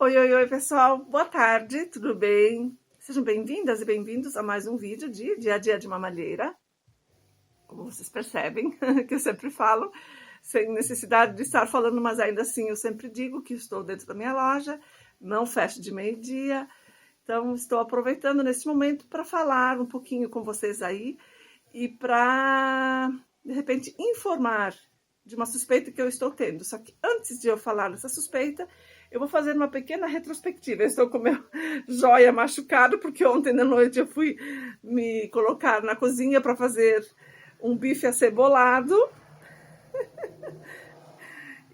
Oi, pessoal. Boa tarde, tudo bem? Sejam bem-vindas e bem-vindos a mais um vídeo de Dia a Dia de Mamalheira. Como vocês percebem, que eu sempre falo, sem necessidade de estar falando, mas ainda assim eu sempre digo que estou dentro da minha loja, não fecho de meio-dia. Então, estou aproveitando nesse momento para falar um pouquinho com vocês aí e para, de repente, informar de uma suspeita que eu estou tendo. Só que antes de eu falar dessa suspeita, eu vou fazer uma pequena retrospectiva. Eu estou com meu joia machucado, porque ontem da noite eu fui me colocar na cozinha para fazer um bife acebolado.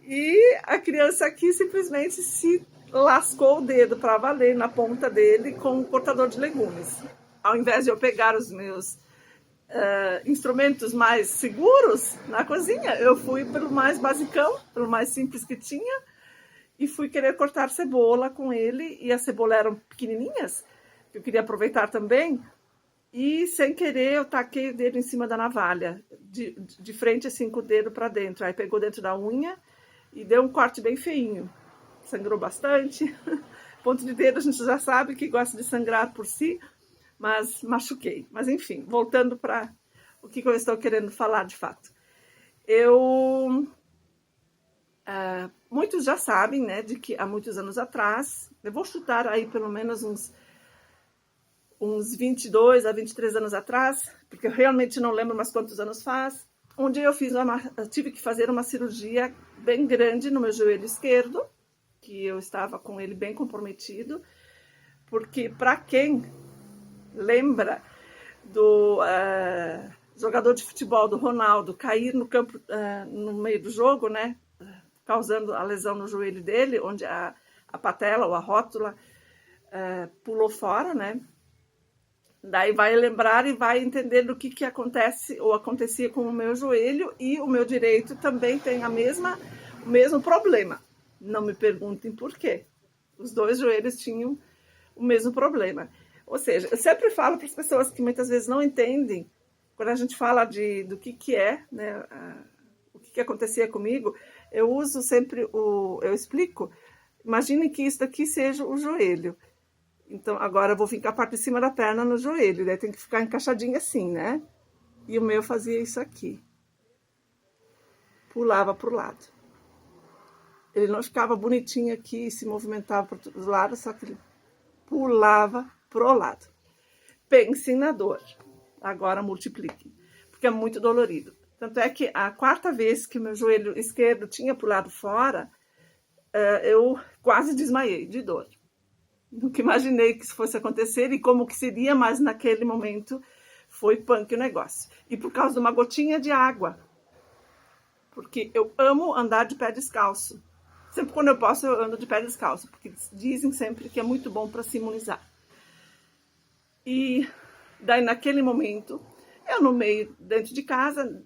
E a criança aqui simplesmente se lascou o dedo para valer na ponta dele com o cortador de legumes. Ao invés de eu pegar os meus instrumentos mais seguros na cozinha, eu fui pelo mais basicão, pelo mais simples que tinha, e fui querer cortar cebola com ele, e as cebolas eram pequenininhas, que eu queria aproveitar também, e sem querer eu taquei o dedo em cima da navalha, de frente assim com o dedo para dentro, aí pegou dentro da unha e deu um corte bem feinho, sangrou bastante. Ponto de dedo a gente já sabe que gosta de sangrar por si, mas machuquei. Mas enfim, voltando para o que eu estou querendo falar de fato. Muitos já sabem, né, de que há muitos anos atrás, eu vou chutar aí pelo menos uns 22 a 23 anos atrás, porque eu realmente não lembro mais quantos anos faz, onde eu tive que fazer uma cirurgia bem grande no meu joelho esquerdo, que eu estava com ele bem comprometido, porque para quem lembra do jogador de futebol, do Ronaldo, cair no campo no meio do jogo, né, causando a lesão no joelho dele, onde a patela ou a rótula pulou fora, né? Daí vai lembrar e vai entender do que acontece ou acontecia com o meu joelho, e o meu direito também tem o mesmo problema. Não me perguntem por quê. Os dois joelhos tinham o mesmo problema. Ou seja, eu sempre falo para as pessoas que muitas vezes não entendem, quando a gente fala do que é, né, o que acontecia comigo, eu uso sempre eu explico, imaginem que isso daqui seja o joelho. Então, agora eu vou ficar a parte de cima da perna no joelho, daí tem que ficar encaixadinho assim, né? E o meu fazia isso aqui. Pulava pro lado. Ele não ficava bonitinho aqui e se movimentava para todos os lados, só que ele pulava pro lado. Pensem na dor. Agora multipliquem, porque é muito dolorido. Tanto é que a quarta vez que o meu joelho esquerdo tinha pulado fora, eu quase desmaiei de dor. Nunca imaginei que isso fosse acontecer e como que seria, mas naquele momento foi punk o negócio. E por causa de uma gotinha de água. Porque eu amo andar de pé descalço. Sempre quando eu posso eu ando de pé descalço, porque dizem sempre que é muito bom para se imunizar. E daí naquele momento, eu no meio, dentro de casa,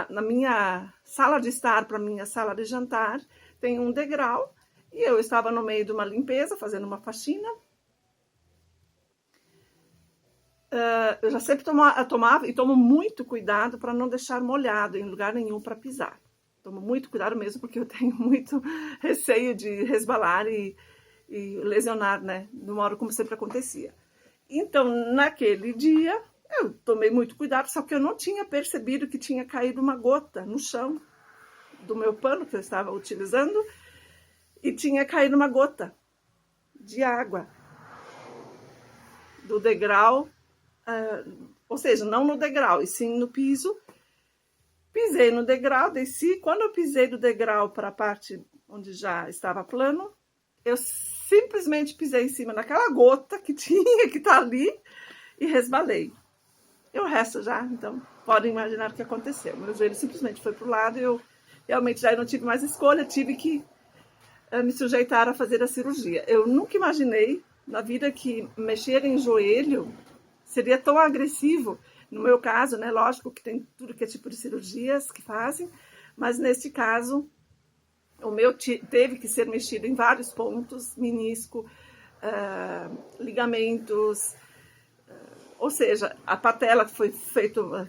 na minha sala de estar para minha sala de jantar, tem um degrau. E eu estava no meio de uma limpeza, fazendo uma faxina. Eu já sempre tomava e tomo muito cuidado para não deixar molhado em lugar nenhum para pisar. Tomo muito cuidado mesmo, porque eu tenho muito receio de resbalar e lesionar, né? De uma hora, como sempre acontecia. Então, naquele dia, eu tomei muito cuidado, só que eu não tinha percebido que tinha caído uma gota no chão do meu pano que eu estava utilizando. E tinha caído uma gota de água do degrau, ou seja, não no degrau, e sim no piso. Pisei no degrau, desci. Quando eu pisei do degrau para a parte onde já estava plano, eu simplesmente pisei em cima daquela gota que tinha, que tá ali, e resbalei. E o resto já, então, podem imaginar o que aconteceu. Meu joelho simplesmente foi para o lado e eu realmente já não tive mais escolha, tive que me sujeitar a fazer a cirurgia. Eu nunca imaginei na vida que mexer em joelho seria tão agressivo. No meu caso, né, lógico que tem tudo que é tipo de cirurgias que fazem, mas neste caso, o meu teve que ser mexido em vários pontos, menisco, ligamentos, Ou seja, a patela foi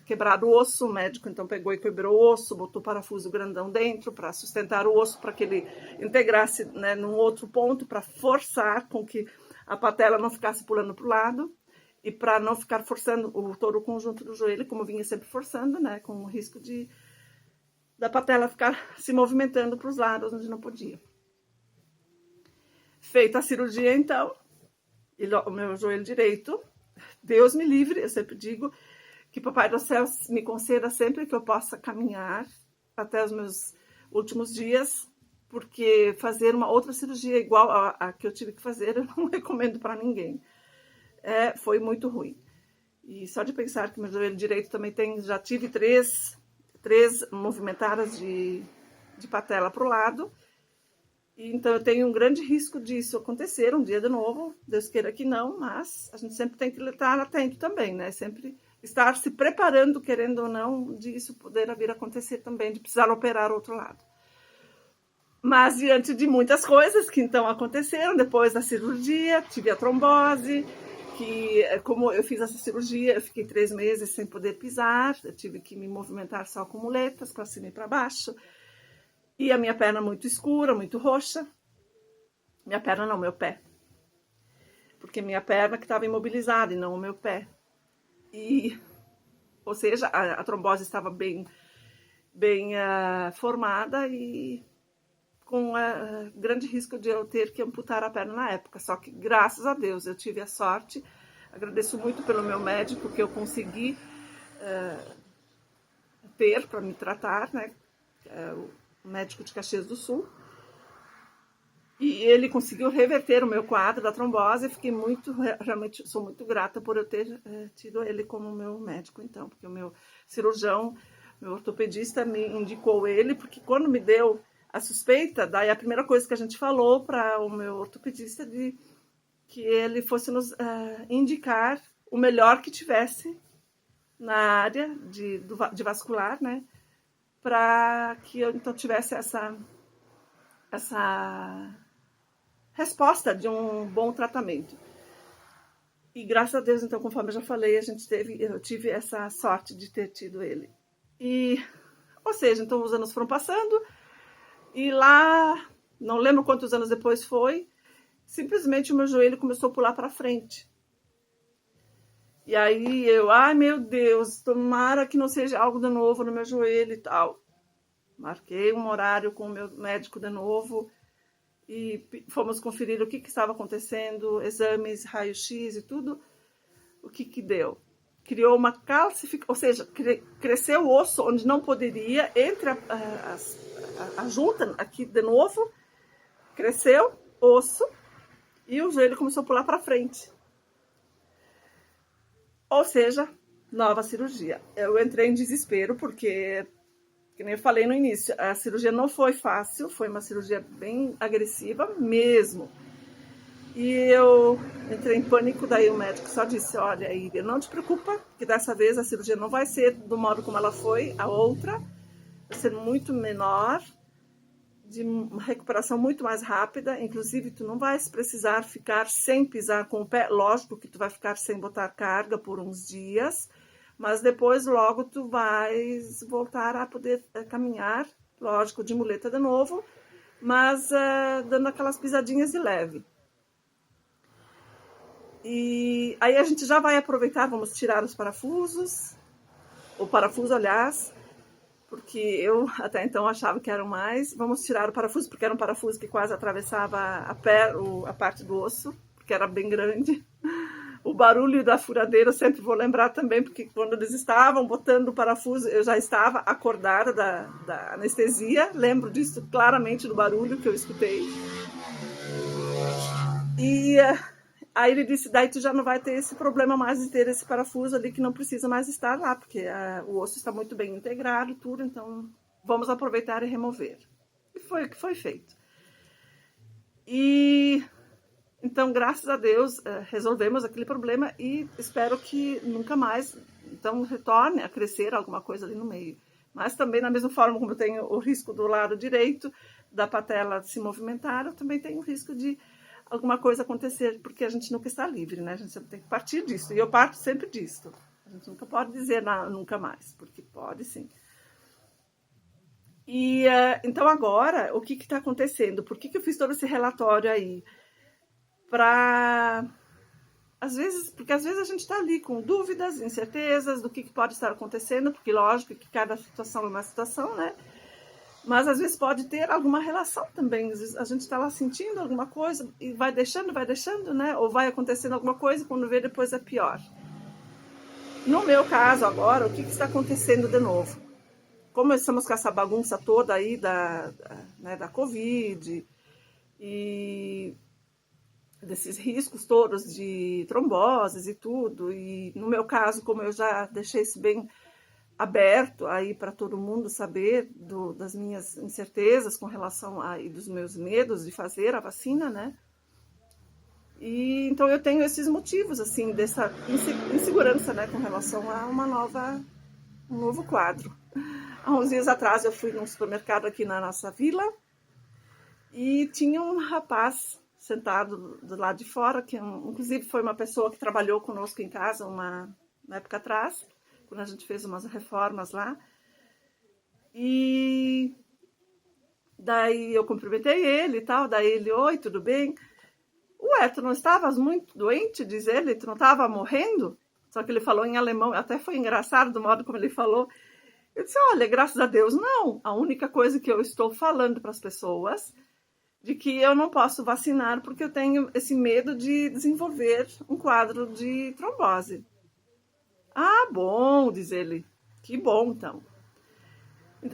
quebrado o osso, o médico então pegou e quebrou o osso, botou parafuso grandão dentro para sustentar o osso, para que ele integrasse, né, num outro ponto, para forçar com que a patela não ficasse pulando para o lado e para não ficar forçando todo o conjunto do joelho, como vinha sempre forçando, né, com o risco da patela ficar se movimentando para os lados onde não podia. Feita a cirurgia, então, o meu joelho direito, Deus me livre, eu sempre digo que Papai do Céu me conceda sempre que eu possa caminhar até os meus últimos dias, porque fazer uma outra cirurgia igual a que eu tive que fazer, eu não recomendo para ninguém. Foi muito ruim. E só de pensar que meu joelho direito também já tive três movimentadas de patela para o lado. Então, eu tenho um grande risco disso acontecer um dia de novo, Deus queira que não, mas a gente sempre tem que estar atento também, né? Sempre estar se preparando, querendo ou não, disso poder vir a acontecer também, de precisar operar o outro lado. Mas, diante de muitas coisas que então aconteceram, depois da cirurgia, tive a trombose, que como eu fiz essa cirurgia, eu fiquei 3 meses sem poder pisar, eu tive que me movimentar só com muletas, para cima e para baixo. E a minha perna muito escura, muito roxa. Minha perna não, meu pé. Porque minha perna que estava imobilizada e não o meu pé. Ou seja, a trombose estava bem formada e com grande risco de eu ter que amputar a perna na época. Só que, graças a Deus, eu tive a sorte. Agradeço muito pelo meu médico que eu consegui ter para me tratar, né? Médico de Caxias do Sul, e ele conseguiu reverter o meu quadro da trombose. Fiquei realmente sou muito grata por eu ter tido ele como meu médico, então, porque o meu cirurgião, meu ortopedista me indicou ele, porque quando me deu a suspeita, daí a primeira coisa que a gente falou para o meu ortopedista de que ele fosse nos indicar o melhor que tivesse na área de vascular, né? Para que eu então tivesse essa resposta de um bom tratamento. E graças a Deus, então, conforme eu já falei, eu tive essa sorte de ter tido ele. Ou seja, então os anos foram passando e lá, não lembro quantos anos depois foi, simplesmente o meu joelho começou a pular para frente. E aí ai meu Deus, tomara que não seja algo de novo no meu joelho e tal. Marquei um horário com o meu médico de novo e fomos conferir o que estava acontecendo, exames, raio-x e tudo. O que deu? Criou uma calcificação, ou seja, cresceu o osso onde não poderia, entre a junta aqui de novo, cresceu osso e o joelho começou a pular para frente. Ou seja, nova cirurgia. Eu entrei em desespero porque, que nem eu falei no início, a cirurgia não foi fácil, foi uma cirurgia bem agressiva mesmo. E eu entrei em pânico, daí o médico só disse, olha, Íria, não te preocupa, que dessa vez a cirurgia não vai ser do modo como ela foi, a outra vai ser muito menor, de uma recuperação muito mais rápida, inclusive tu não vais precisar ficar sem pisar com o pé, lógico que tu vai ficar sem botar carga por uns dias, mas depois logo tu vais voltar a poder caminhar, lógico, de muleta de novo, mas dando aquelas pisadinhas de leve. E aí a gente já vai aproveitar, vamos tirar os parafusos, o parafuso, aliás, porque eu até então achava que eram mais. Vamos tirar o parafuso, porque era um parafuso que quase atravessava a parte do osso, porque era bem grande. O barulho da furadeira eu sempre vou lembrar também, porque quando eles estavam botando o parafuso, eu já estava acordada da anestesia. Lembro disso claramente, do barulho que eu escutei. E aí ele disse, daí tu já não vai ter esse problema mais de ter esse parafuso ali que não precisa mais estar lá, porque o osso está muito bem integrado, tudo, então vamos aproveitar e remover. E foi o que foi feito. E então, graças a Deus, resolvemos aquele problema e espero que nunca mais então retorne a crescer alguma coisa ali no meio. Mas também, da mesma forma como eu tenho o risco do lado direito da patela se movimentar, eu também tenho o risco de alguma coisa acontecer, porque a gente nunca está livre, né? A gente sempre tem que partir disso, e eu parto sempre disso. A gente nunca pode dizer nunca mais, porque pode sim. E então agora, o que está acontecendo? Por que eu fiz todo esse relatório aí? Porque às vezes a gente está ali com dúvidas, incertezas do que pode estar acontecendo, porque lógico que cada situação é uma situação, né? Mas às vezes pode ter alguma relação também. Às vezes a gente está lá sentindo alguma coisa e vai deixando, né? Ou vai acontecendo alguma coisa e quando vê depois é pior. No meu caso agora, o que está acontecendo de novo? Como estamos com essa bagunça toda aí da Covid e desses riscos todos de tromboses e tudo, e no meu caso, como eu já deixei isso bem aberto aí para todo mundo saber das minhas incertezas com relação e dos meus medos de fazer a vacina, né? E então eu tenho esses motivos assim dessa insegurança, né, com relação a um novo quadro. Há uns dias atrás eu fui num supermercado aqui na nossa vila e tinha um rapaz sentado do lado de fora, que inclusive foi uma pessoa que trabalhou conosco em casa uma época atrás, quando a gente fez umas reformas lá. E daí eu cumprimentei ele e tal, daí ele, oi, tudo bem? Ué, tu não estavas muito doente, diz ele, tu não estava morrendo? Só que ele falou em alemão, até foi engraçado do modo como ele falou. Eu disse, olha, graças a Deus, não. A única coisa que eu estou falando para as pessoas de que eu não posso vacinar porque eu tenho esse medo de desenvolver um quadro de trombose. Ah, bom, diz ele. Que bom, então.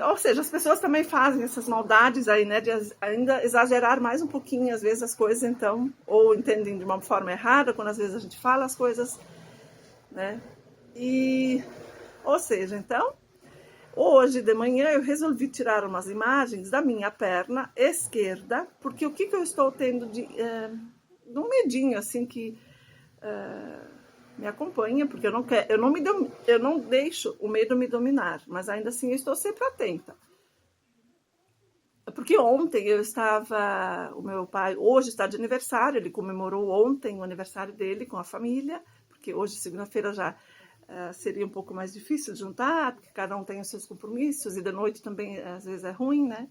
Ou seja, as pessoas também fazem essas maldades aí, né, de ainda exagerar mais um pouquinho, às vezes, as coisas, então, ou entendem de uma forma errada, quando às vezes a gente fala as coisas, né, ou seja, então, hoje de manhã eu resolvi tirar umas imagens da minha perna esquerda, porque o que eu estou tendo de um medinho, assim, que me acompanha, porque eu não deixo o medo me dominar, mas ainda assim eu estou sempre atenta. Porque ontem o meu pai hoje está de aniversário, ele comemorou ontem o aniversário dele com a família, porque hoje, segunda-feira, já seria um pouco mais difícil de juntar, porque cada um tem os seus compromissos, e de noite também às vezes é ruim, né?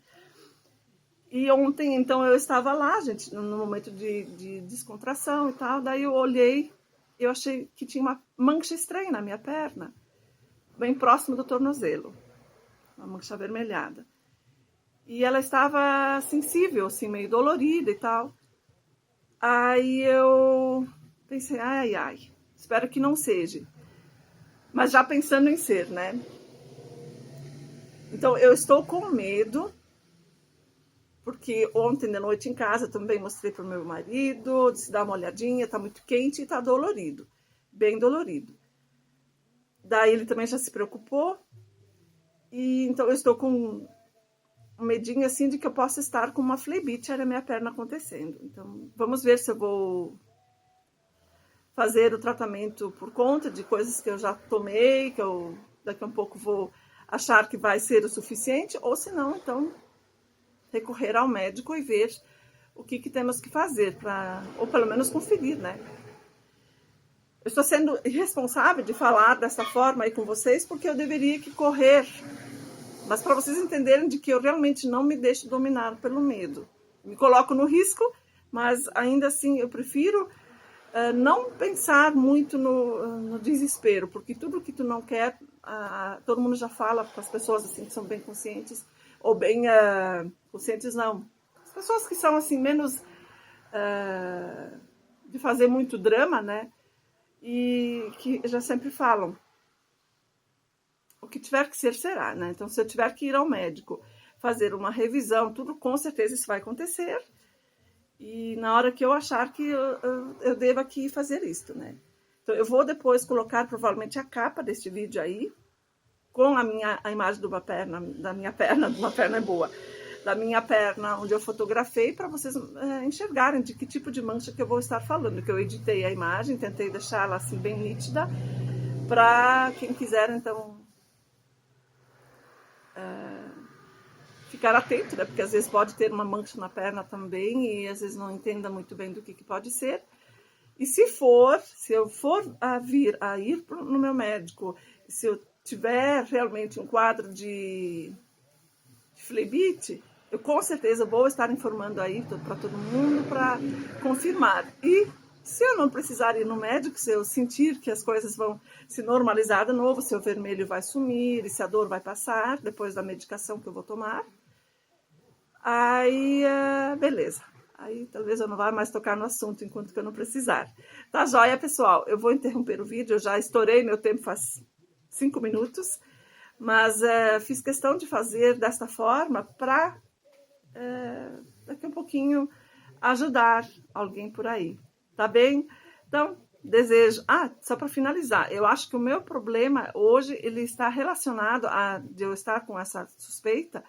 E ontem, então, eu estava lá, gente, no momento de descontração e tal, daí eu olhei, eu achei que tinha uma mancha estranha na minha perna, bem próximo do tornozelo, uma mancha avermelhada. E ela estava sensível, assim, meio dolorida e tal. Aí eu pensei, ai, espero que não seja. Mas já pensando em ser, né? Então, eu estou com medo, porque ontem de noite em casa também mostrei para o meu marido, disse, dá uma olhadinha, tá muito quente e tá dolorido, bem dolorido. Daí ele também já se preocupou, e então eu estou com um medinho assim de que eu possa estar com uma flebite na minha perna acontecendo. Então, vamos ver se eu vou fazer o tratamento por conta de coisas que eu já tomei, que eu daqui a um pouco vou achar que vai ser o suficiente, ou se não, então recorrer ao médico e ver o que temos que fazer, ou pelo menos conferir, né? Eu estou sendo irresponsável de falar dessa forma aí com vocês, porque eu deveria que correr, mas para vocês entenderem de que eu realmente não me deixo dominar pelo medo. Me coloco no risco, mas ainda assim eu prefiro não pensar muito no desespero, porque tudo que tu não quer, todo mundo já fala com as pessoas assim que são bem conscientes, ou bem conscientes não, as pessoas que são assim menos de fazer muito drama, né, e que já sempre falam, o que tiver que ser será, né, então se eu tiver que ir ao médico, fazer uma revisão, tudo com certeza isso vai acontecer, e na hora que eu achar que eu devo aqui fazer isto, né, então eu vou depois colocar provavelmente a capa deste vídeo aí, com a imagem de uma perna é boa, da minha perna onde eu fotografei, para vocês enxergarem de que tipo de mancha que eu vou estar falando, que eu editei a imagem, tentei deixá-la assim bem nítida, para quem quiser então ficar atento, né? Porque às vezes pode ter uma mancha na perna também e às vezes não entenda muito bem do que pode ser. E se eu for a ir no meu médico, se eu tiver realmente um quadro de flebite, eu com certeza vou estar informando aí para todo mundo para confirmar. E se eu não precisar ir no médico, se eu sentir que as coisas vão se normalizar de novo, se o vermelho vai sumir, e se a dor vai passar depois da medicação que eu vou tomar, aí beleza. Aí talvez eu não vá mais tocar no assunto enquanto que eu não precisar. Tá joia, pessoal? Eu vou interromper o vídeo, eu já estourei meu tempo faz 5 minutos, mas fiz questão de fazer desta forma para daqui a um pouquinho ajudar alguém por aí. Tá bem? Então, desejo... só para finalizar, eu acho que o meu problema hoje, ele está relacionado de eu estar com essa suspeita.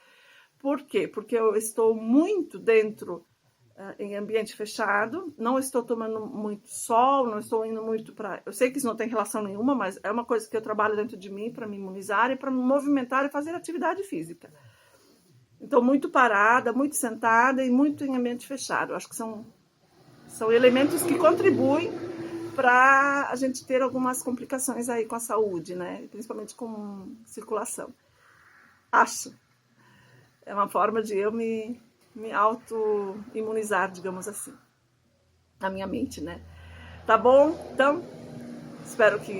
Por quê? Porque eu estou muito dentro, em ambiente fechado, não estou tomando muito sol, não estou indo muito para... Eu sei que isso não tem relação nenhuma, mas é uma coisa que eu trabalho dentro de mim para me imunizar e para me movimentar e fazer atividade física. Então, muito parada, muito sentada e muito em ambiente fechado. Eu acho que são elementos que contribuem para a gente ter algumas complicações aí com a saúde, né? Principalmente com circulação. Acho. É uma forma de eu me auto-imunizar, digamos assim. Na minha mente, né? Tá bom? Então, espero que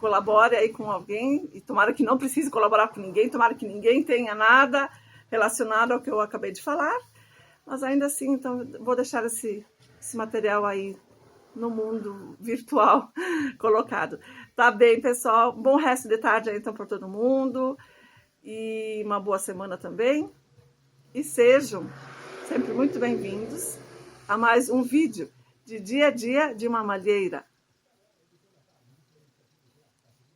colabore aí com alguém. E tomara que não precise colaborar com ninguém. Tomara que ninguém tenha nada relacionado ao que eu acabei de falar. Mas ainda assim, então, vou deixar esse material aí no mundo virtual colocado. Tá bem, pessoal? Bom resto de tarde aí, então, para todo mundo. E uma boa semana também. E sejam sempre muito bem-vindos a mais um vídeo de Dia a Dia de uma Malheira.